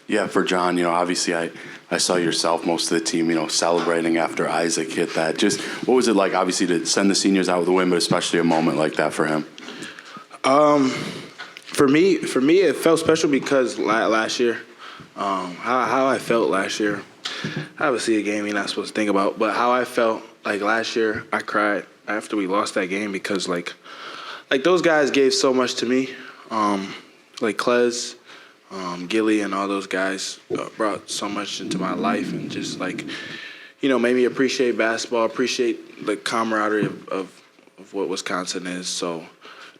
Yeah, for John, obviously I saw yourself, most of the team, celebrating after Isaac hit that. Just what was it like, obviously, to send the seniors out with a win, but especially a moment like that for him? For me, it felt special because last year, how I felt last year, obviously a game you're not supposed to think about, but how I felt like last year, I cried after we lost that game because like those guys gave so much to me, like Klez, Gilly, and all those guys brought so much into my life and just made me appreciate basketball, appreciate the camaraderie of what Wisconsin is. So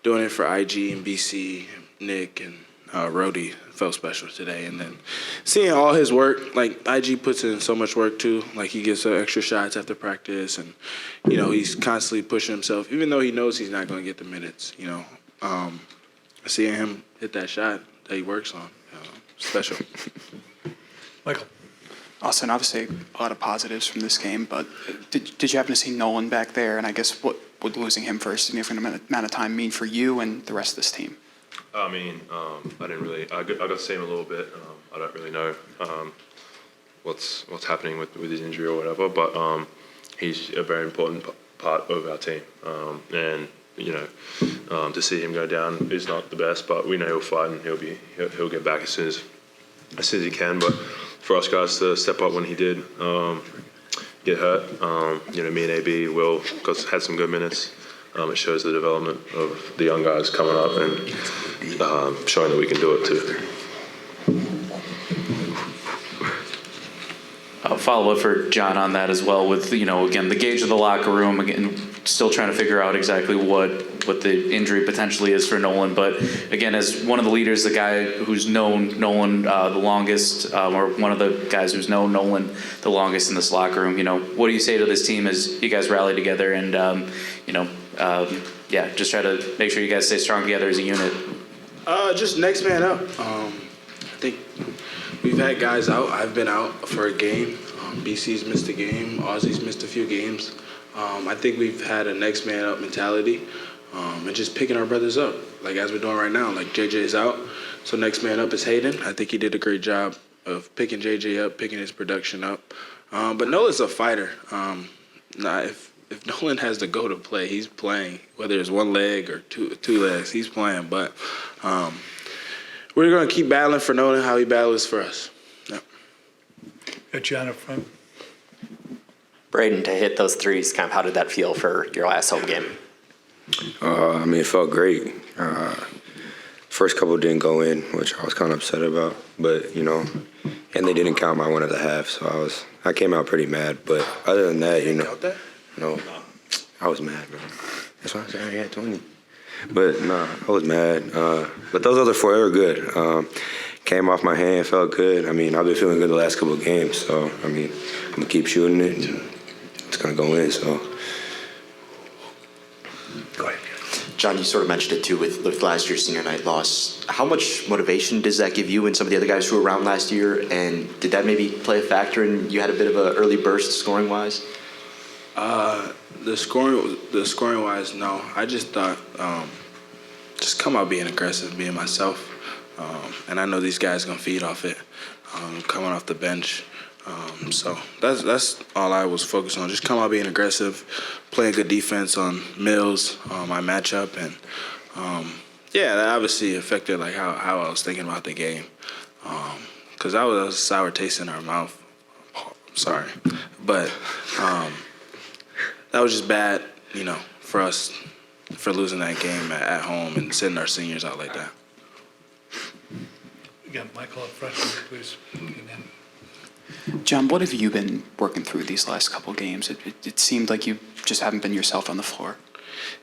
doing it for IG and BC, Nick, and Rhodey felt special today. And then seeing all his work, like IG puts in so much work too. Like he gets extra shots after practice, and he's constantly pushing himself, even though he knows he's not going to get the minutes. Seeing him hit that shot that he works on, special. Michael. Austin, obviously a lot of positives from this game, but did you happen to see Nolan back there? And I guess what would losing him for a significant amount of time mean for you and the rest of this team? I mean, I didn't really. I got to see him a little bit. I don't really know what's happening with his injury or whatever, but he's a very important part of our team. And to see him go down is not the best, but we know he'll fight and he'll get back as soon as he can. But for us guys to step up when he did get hurt, me and AB will had some good minutes. It shows the development of the young guys coming up and showing that we can do it too. I'll follow up for John on that as well with, again, the gauge of the locker room, again, still trying to figure out exactly what the injury potentially is for Nolan. But again, as one of the leaders, the guy who's known Nolan the longest, or one of the guys who's known Nolan the longest in this locker room, what do you say to this team as you guys rally together and, just try to make sure you guys stay strong together as a unit? Just next man up. I think we've had guys out. I've been out for a game. BC's missed a game. Aussie's missed a few games. I think we've had a next man up mentality and just picking our brothers up, like as we're doing right now. Like JJ's out, so next man up is Hayden. I think he did a great job of picking JJ up, picking his production up. But Nolan's a fighter. If Nolan has to go to play, he's playing. Whether it's one leg or two legs, he's playing. But we're going to keep battling for Nolan how he battles for us. Yep. Got John up front. Braden, to hit those threes, kind of how did that feel for your last home game? It felt great. First couple didn't go in, which I was kind of upset about. But, and they didn't count my one at the half, so I came out pretty mad. But other than that, no, I was mad, bro. That's why I said I had 20. But, I was mad. But those other four, they were good. Came off my hand, felt good. I've been feeling good the last couple of games. So, I'm going to keep shooting it. It's going to go in, so. Go ahead. John, you sort of mentioned it too with last year's senior night loss. How much motivation does that give you and some of the other guys who were around last year? And did that maybe play a factor in you had a bit of an early burst scoring-wise? The scoring wise, no. I just thought just come out being aggressive, being myself. And I know these guys gonna feed off it, coming off the bench. So that's all I was focused on. Just come out being aggressive, playing good defense on Mills, my matchup, and that obviously affected like how I was thinking about the game. Because that was a sour taste in our mouth. Sorry, but that was just bad, for us for losing that game at home and sending our seniors out like that. We got Michael up front, please. John, what have you been working through these last couple games? It seemed like you just haven't been yourself on the floor.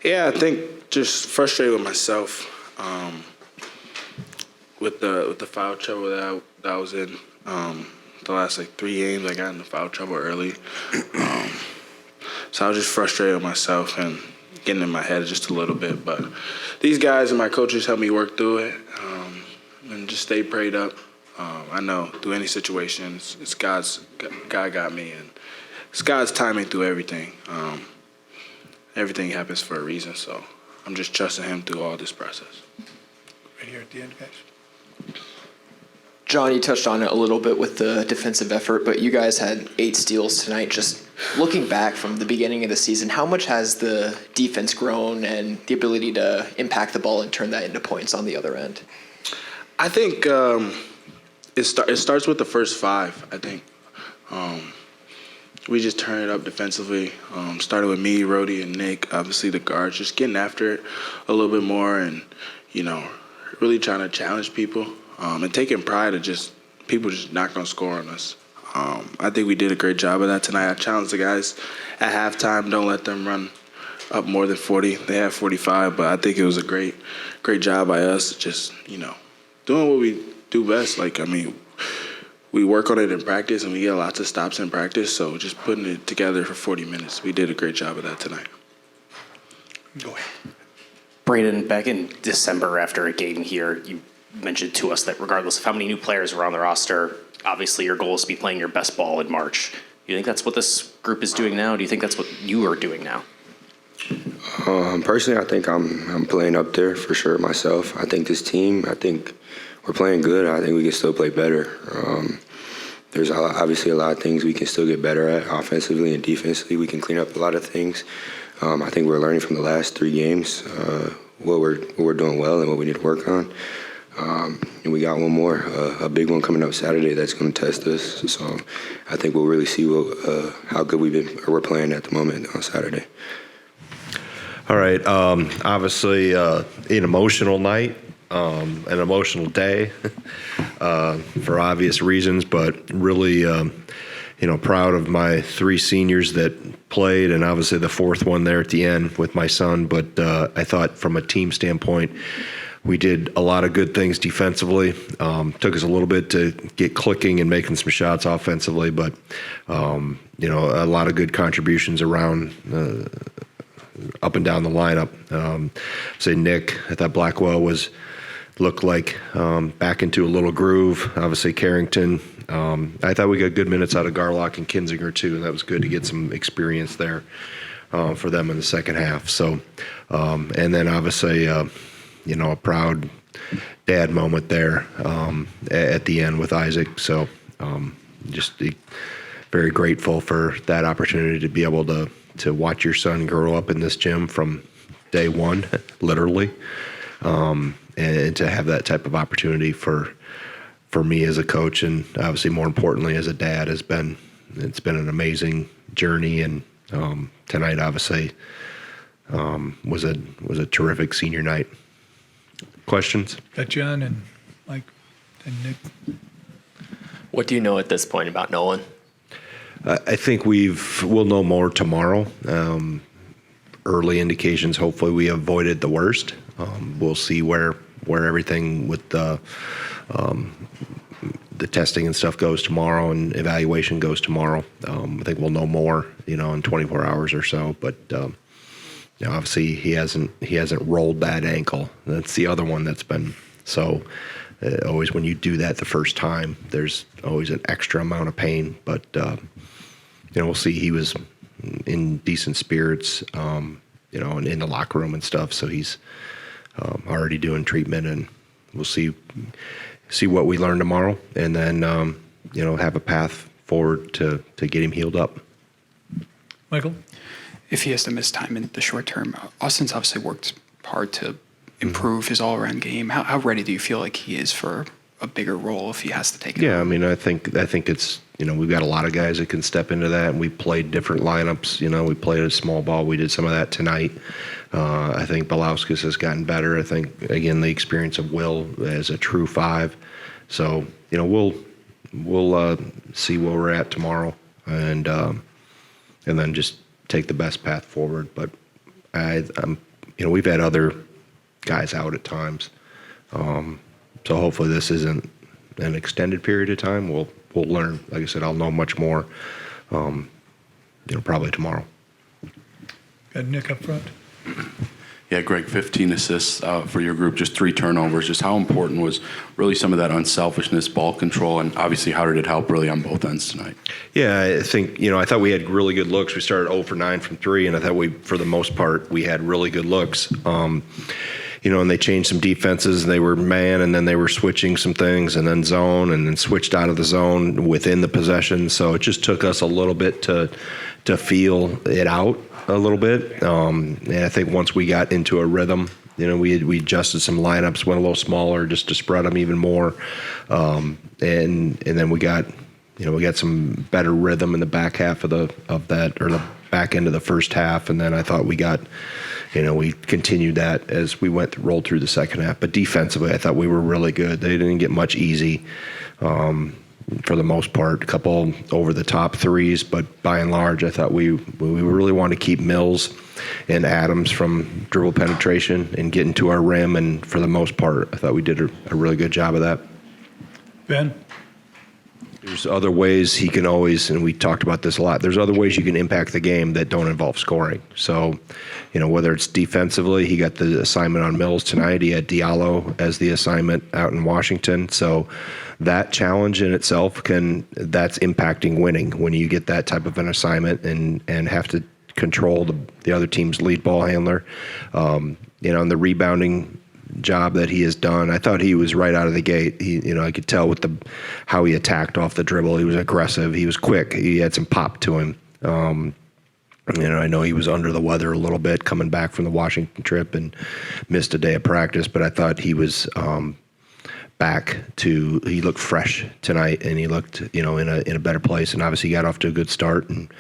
Yeah, I think just frustrated with myself with the foul trouble that I was in. The last 3 games, I got into foul trouble early. So I was just frustrated with myself and getting in my head just a little bit. But these guys and my coaches helped me work through it and just stay prayed up. I know through any situation, it's God got me, and it's God's timing through everything. Everything happens for a reason, so I'm just trusting Him through all this process. Right here at the end, guys. John, you touched on it a little bit with the defensive effort, but you guys had 8 steals tonight. Just looking back from the beginning of the season, how much has the defense grown and the ability to impact the ball and turn that into points on the other end? I think it starts with the first 5, I think. We just turn it up defensively. Started with me, Rhodey, and Nick, obviously the guards, just getting after it a little bit more and, really trying to challenge people and taking pride of just people just not going to score on us. I think we did a great job of that tonight. I challenged the guys at halftime, don't let them run up more than 40. They had 45, but I think it was a great job by us just, doing what we do best. We work on it in practice, and we get lots of stops in practice, so just putting it together for 40 minutes, we did a great job of that tonight. Go ahead. Braden, back in December after a game here, you mentioned to us that regardless of how many new players are on the roster, obviously your goal is to be playing your best ball in March. Do you think that's what this group is doing now? Do you think that's what you are doing now? Personally, I think I'm playing up there for sure myself. I think this team, we're playing good. I think we can still play better. There's obviously a lot of things we can still get better at offensively and defensively. We can clean up a lot of things. I think we're learning from the last 3 games what we're doing well and what we need to work on. And we got one more, a big one coming up Saturday that's going to test us. So I think we'll really see how good we're playing at the moment on Saturday. All right. Obviously, an emotional night, an emotional day for obvious reasons, but really, proud of my 3 seniors that played, and obviously the 4th one there at the end with my son. But I thought from a team standpoint, we did a lot of good things defensively. Took us a little bit to get clicking and making some shots offensively, but a lot of good contributions around up and down the lineup. Say Nick, I thought Blackwell looked like back into a little groove. Obviously Carrington. I thought we got good minutes out of Garlock and Kinzinger too, and that was good to get some experience there for them in the second half. So, and then obviously, a proud dad moment there at the end with Isaac. So, just very grateful for that opportunity to be able to watch your son grow up in this gym from day one, literally, and to have that type of opportunity for me as a coach, and obviously more importantly as a dad, it's been an amazing journey. And tonight obviously was a terrific senior night. Questions? Got John and Mike and Nick. What do you know at this point about Nolan? I think we'll know more tomorrow. Early indications, hopefully we avoided the worst. We'll see where everything with the testing and stuff goes tomorrow and evaluation goes tomorrow. I think we'll know more, in 24 hours or so. But obviously he hasn't rolled that ankle. That's the other one that's been so. Always when you do that the first time, there's always an extra amount of pain. But we'll see. He was in decent spirits, and in the locker room and stuff. So he's already doing treatment, and we'll see what we learn tomorrow, and then have a path forward to get him healed up. Michael? If he has to miss time in the short term, Austin's obviously worked hard to improve his all-around game. How ready do you feel like he is for a bigger role if he has to take it? Yeah, I think it's we've got a lot of guys that can step into that, and we played different lineups. We played a small ball. We did some of that tonight. I think Belauskas has gotten better. I think again the experience of Will as a true 5. So we'll see where we're at tomorrow, and then just take the best path forward. But we've had other guys out at times, so hopefully this isn't an extended period of time. We'll learn. Like I said, I'll know much more, probably tomorrow. Got Nick up front. Yeah, Greg, 15 assists for your group, just 3 turnovers. Just how important was really some of that unselfishness, ball control, and obviously how did it help really on both ends tonight? Yeah, I think, I thought we had really good looks. We started 0 for 9 from 3, and I thought for the most part, we had really good looks. and they changed some defenses. They were man, and then they were switching some things, and then zone, and then switched out of the zone within the possession. So it just took us a little bit to feel it out a little bit. And I think once we got into a rhythm, we adjusted some lineups, went a little smaller just to spread them even more, and then we got some better rhythm in the back half of the back end of the first half, and then I thought we got. We continued that as we rolled through the second half. But defensively, I thought we were really good. They didn't get much easy for the most part. A couple over-the-top threes, but by and large, I thought we really wanted to keep Mills and Adams from dribble penetration and getting to our rim. And for the most part, I thought we did a really good job of that. Ben? There's other ways he can always, and we talked about this a lot, there's other ways you can impact the game that don't involve scoring. So, whether it's defensively, he got the assignment on Mills tonight. He had Diallo as the assignment out in Washington. So that challenge in itself that's impacting winning when you get that type of an assignment and have to control the other team's lead ball handler. And the rebounding job that he has done, I thought he was right out of the gate. I could tell with how he attacked off the dribble. He was aggressive. He was quick. He had some pop to him. I know he was under the weather a little bit coming back from the Washington trip and missed a day of practice, but I thought he was he looked fresh tonight, and he looked in a better place, and obviously he got off to a good start. And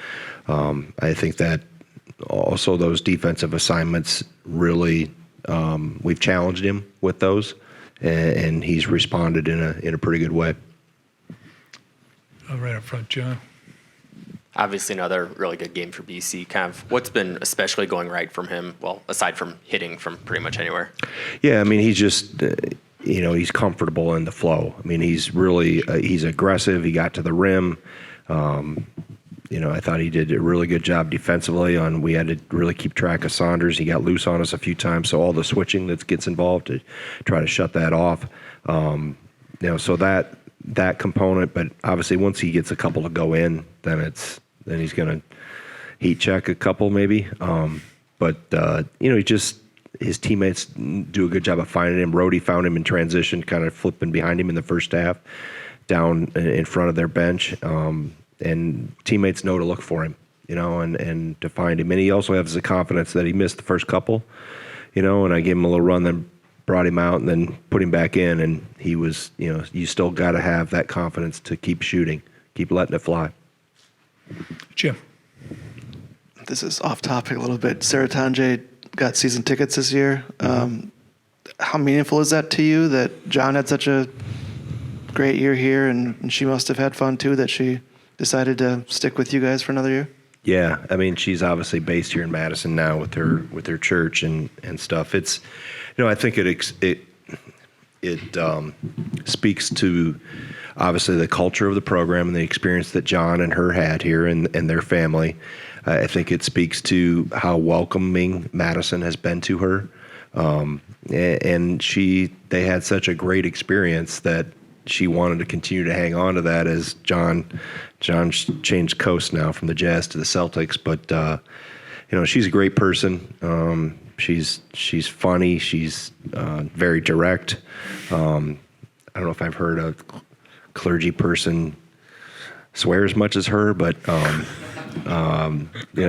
I think that also those defensive assignments really. We've challenged him with those, and he's responded in a pretty good way. Right up front, John. Obviously, another really good game for BC. Kind of what's been especially going right from him? Well, aside from hitting from pretty much anywhere. Yeah, I mean, he's just he's comfortable in the flow. I mean, he's really he's aggressive. He got to the rim. I thought he did a really good job defensively. We had to really keep track of Saunders. He got loose on us a few times, so all the switching that gets involved to try to shut that off. So that component. But obviously, once he gets a couple to go in, then he's going to heat check a couple maybe. His teammates do a good job of finding him. Rhodey found him in transition, kind of flipping behind him in the first half, down in front of their bench. And teammates know to look for him, and to find him. And he also has the confidence that he missed the first couple, and I gave him a little run, then brought him out and then put him back in. And he was, you still got to have that confidence to keep shooting, keep letting it fly. Jim? This is off topic a little bit. Saratanjay got season tickets this year. How meaningful is that to you that John had such a great year here, and she must have had fun too, that she decided to stick with you guys for another year? Yeah, I mean, she's obviously based here in Madison now with her church and stuff. It's, I think it speaks to obviously the culture of the program and the experience that John and her had here and their family. I think it speaks to how welcoming Madison has been to her, and they had such a great experience that she wanted to continue to hang on to that as John's changed coast now from the Jazz to the Celtics. But, she's a great person. She's funny. She's very direct. I don't know if I've heard a clergy person swear as much as her, but,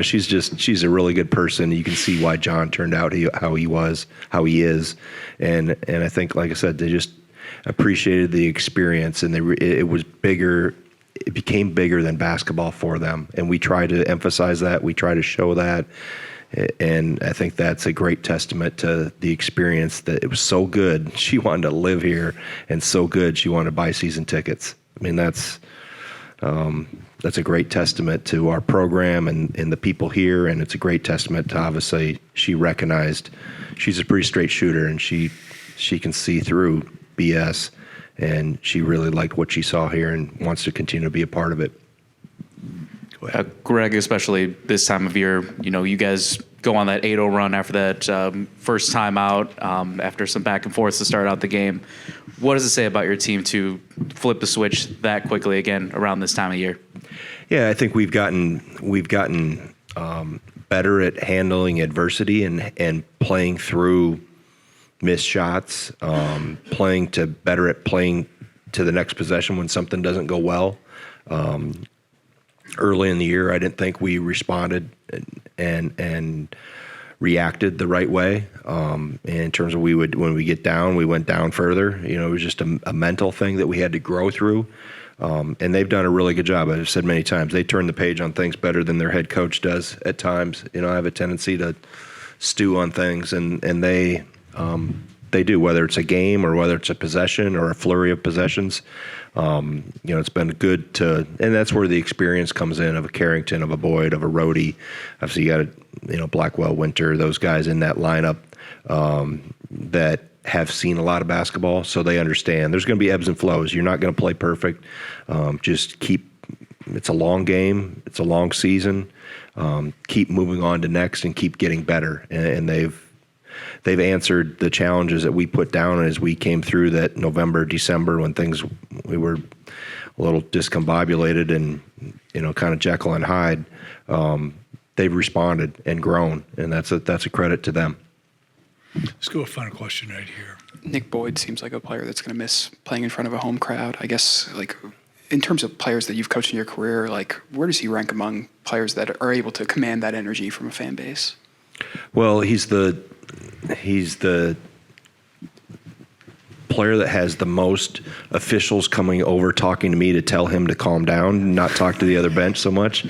she's a really good person. You can see why John turned out how he is. And I think, like I said, they just appreciated the experience, and it was bigger. It became bigger than basketball for them, and we try to emphasize that. We try to show that, and I think that's a great testament to the experience. That it was so good, she wanted to live here, and so good, she wanted to buy season tickets. I mean, that's a great testament to our program and the people here, and it's a great testament to obviously she recognized she's a pretty straight shooter, and she can see through BS, and she really liked what she saw here and wants to continue to be a part of it. Greg, especially this time of year, you guys go on that 8-0 run after that first time out, after some back and forth to start out the game. What does it say about your team to flip the switch that quickly again around this time of year? Yeah, I think we've gotten better at handling adversity and playing through missed shots, playing to the next possession when something doesn't go well. Early in the year, I didn't think we responded and reacted the right way. In terms of when we get down, we went down further. You know, it was just a mental thing that we had to grow through. And they've done a really good job. I've said many times, they turn the page on things better than their head coach does at times. You know, I have a tendency to stew on things, and they do, whether it's a game or whether it's a possession or a flurry of possessions. You know, it's been good and that's where the experience comes in of a Carrington, of a Boyd, of a Rhodey. Obviously, you got Blackwell, Winter, those guys in that lineup that have seen a lot of basketball, so they understand. There's going to be ebbs and flows. You're not going to play perfect. It's a long game. It's a long season. Keep moving on to next and keep getting better. And they've answered the challenges that we put down as we came through that November, December when we were a little discombobulated and, you know, kind of Jekyll and Hyde. They've responded and grown, and that's a credit to them. Let's go with a final question right here. Nick Boyd seems like a player that's going to miss playing in front of a home crowd. I guess, like, in terms of players that you've coached in your career, like, where does he rank among players that are able to command that energy from a fan base? Well, he's the player that has the most officials coming over talking to me to tell him to calm down, not talk to the other bench so much.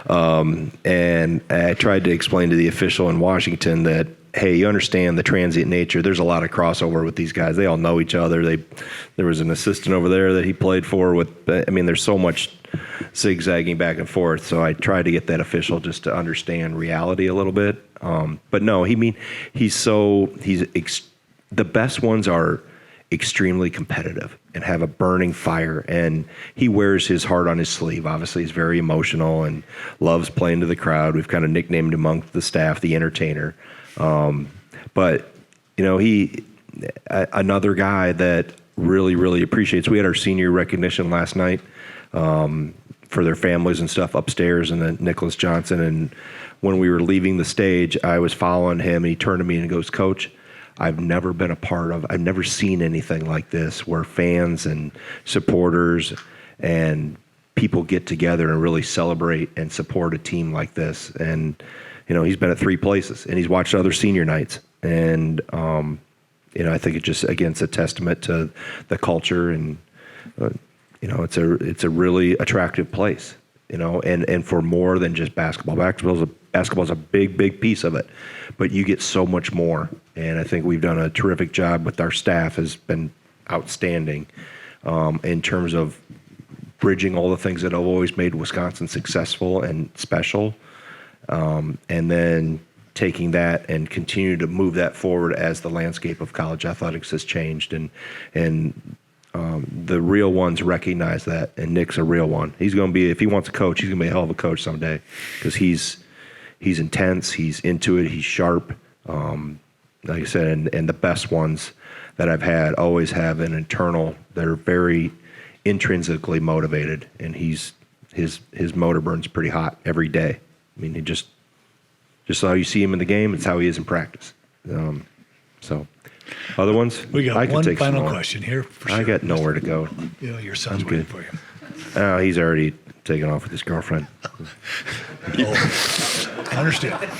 And I tried to explain to the official in Washington that, hey, you understand the transient nature. There's a lot of crossover with these guys. They all know each other. There was an assistant over there that he played for with. I mean, there's so much zigzagging back and forth. So I tried to get that official just to understand reality a little bit. But no, the best ones are extremely competitive and have a burning fire, and he wears his heart on his sleeve. Obviously, he's very emotional and loves playing to the crowd. We've kind of nicknamed him among the staff the entertainer. But you know, another guy that really, really appreciates. We had our senior recognition last night for their families and stuff upstairs in the Nicholas Johnson. And when we were leaving the stage, I was following him, and he turned to me and goes, "Coach, I've never seen anything like this where fans and supporters and people get together and really celebrate and support a team like this." And you know, he's been at 3 places, and he's watched other senior nights. And, you know, I think it's a testament to the culture, and, you know, it's a really attractive place, you know, and for more than just basketball. Basketball's a big, big piece of it, but you get so much more. And I think we've done a terrific job with our staff, has been outstanding in terms of bridging all the things that have always made Wisconsin successful and special. And then taking that and continue to move that forward as the landscape of college athletics has changed. And the real ones recognize that, and Nick's a real one. He's going to be, if he wants a coach, he's going to be a hell of a coach someday, because he's intense, he's into it, he's sharp. Like I said, and the best ones that I've had always have an internal, they're very intrinsically motivated, and his motor burns pretty hot every day. I mean, he just how you see him in the game, it's how he is in practice. So, other ones? We got I could one take some final more. question here. For sure. I got nowhere to go. You know, your son's I'm waiting good. for you. He's already taken off with his girlfriend. I understand.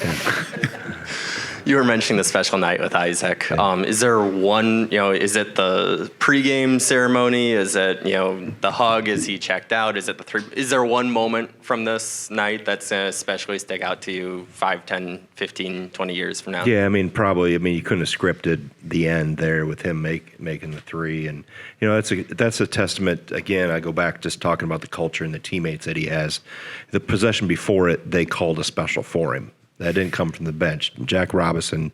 You were mentioning the special night with Isaac. Is there one, is it the pregame ceremony? Is it, the hug? Is he checked out? Is it the three? Is there one moment from this night that's going to especially stick out to you 5, 10, 15, 20 years from now? Yeah, I mean, probably. I mean, you couldn't have scripted the end there with him making the three. And, that's a testament. Again, I go back just talking about the culture and the teammates that he has. The possession before it, they called a special for him. That didn't come from the bench. Jack Robinson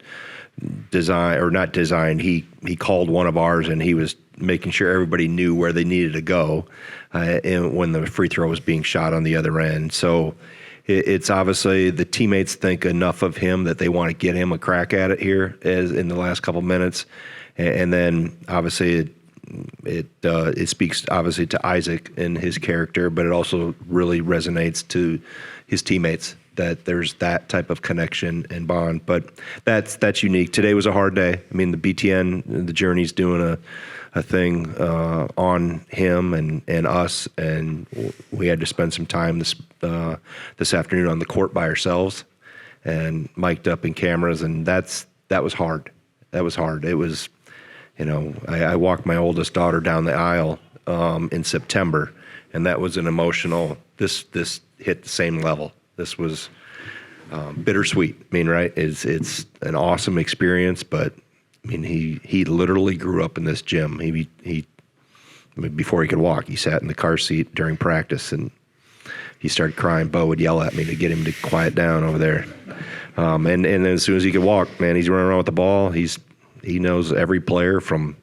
he called one of ours, and he was making sure everybody knew where they needed to go and when the free throw was being shot on the other end. So it's obviously the teammates think enough of him that they want to get him a crack at it here as in the last couple minutes. And then obviously it speaks obviously to Isaac and his character, but it also really resonates to his teammates. that there's that type of connection and bond. But that's unique. Today was a hard day. I mean, the BTN, the Journey's doing a thing on him and us, and we had to spend some time this afternoon on the court by ourselves and mic'd up in cameras, and that was hard. That was hard. It was, I walked my oldest daughter down the aisle in September, and that was an emotional. This hit the same level. This was bittersweet. I mean, right? It's an awesome experience, but I mean, he literally grew up in this gym. Before he could walk, he sat in the car seat during practice, and he started crying. Bo would yell at me to get him to quiet down over there. And then as soon as he could walk, man, he's running around with the ball. He knows every player from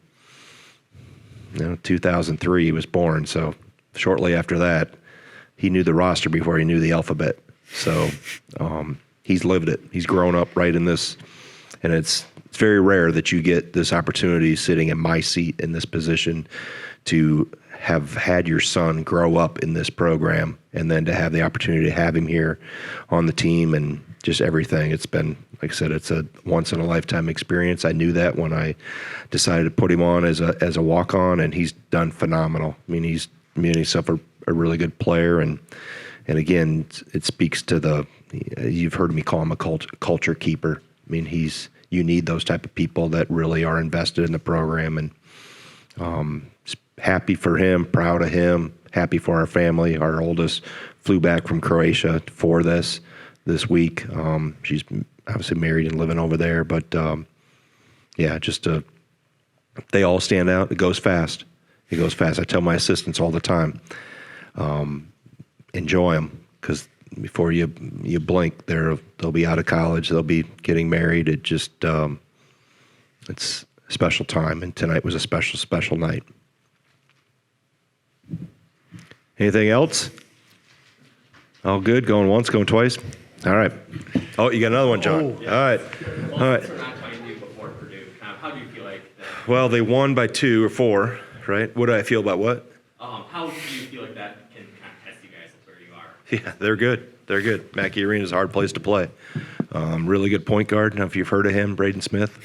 2003 he was born. So shortly after that, he knew the roster before he knew the alphabet. So he's lived it. He's grown up right in this, and it's very rare that you get this opportunity sitting in my seat in this position to have had your son grow up in this program, and then to have the opportunity to have him here on the team and just everything. It's been, like I said, it's a once in a lifetime experience. I knew that when I decided to put him on as a walk on, and he's done phenomenal. I mean, he's made himself a really good player, and again, it speaks to you've heard me call him a culture keeper. I mean, you need those type of people that really are invested in the program, and happy for him, proud of him, happy for our family. Our oldest flew back from Croatia for this week. She's obviously married and living over there, but they all stand out. It goes fast. It goes fast. I tell my assistants all the time, enjoy them, because before you blink, they'll be out of college, they'll be getting married. It just it's a special time, and tonight was a special night. Anything else? All good? Going once, going twice? All right. Oh, you got another one, John. Oh. All right. All right. How do you feel like that? Well, they won by 2 or 4, right? What do I feel about what? How do you feel like that can kind of test you guys where you are? Yeah, they're good. They're good. Mackey Arena is a hard place to play. Really good point guard. I don't know if you've heard of him, Braden Smith.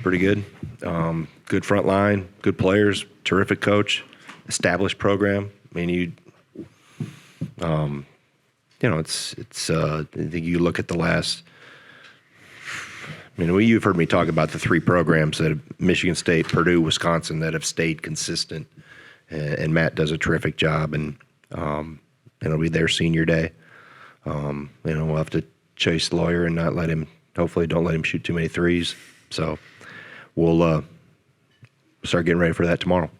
Pretty good. Good front line, good players, terrific coach, established program. I mean, it's. I think you look at the last. I mean, you've heard me talk about the 3 programs that have, Michigan State, Purdue, Wisconsin, that have stayed consistent, and Matt does a terrific job, and it'll be their senior day. We'll have to chase the lawyer and not let him. Hopefully, don't let him shoot too many threes. So we'll start getting ready for that tomorrow.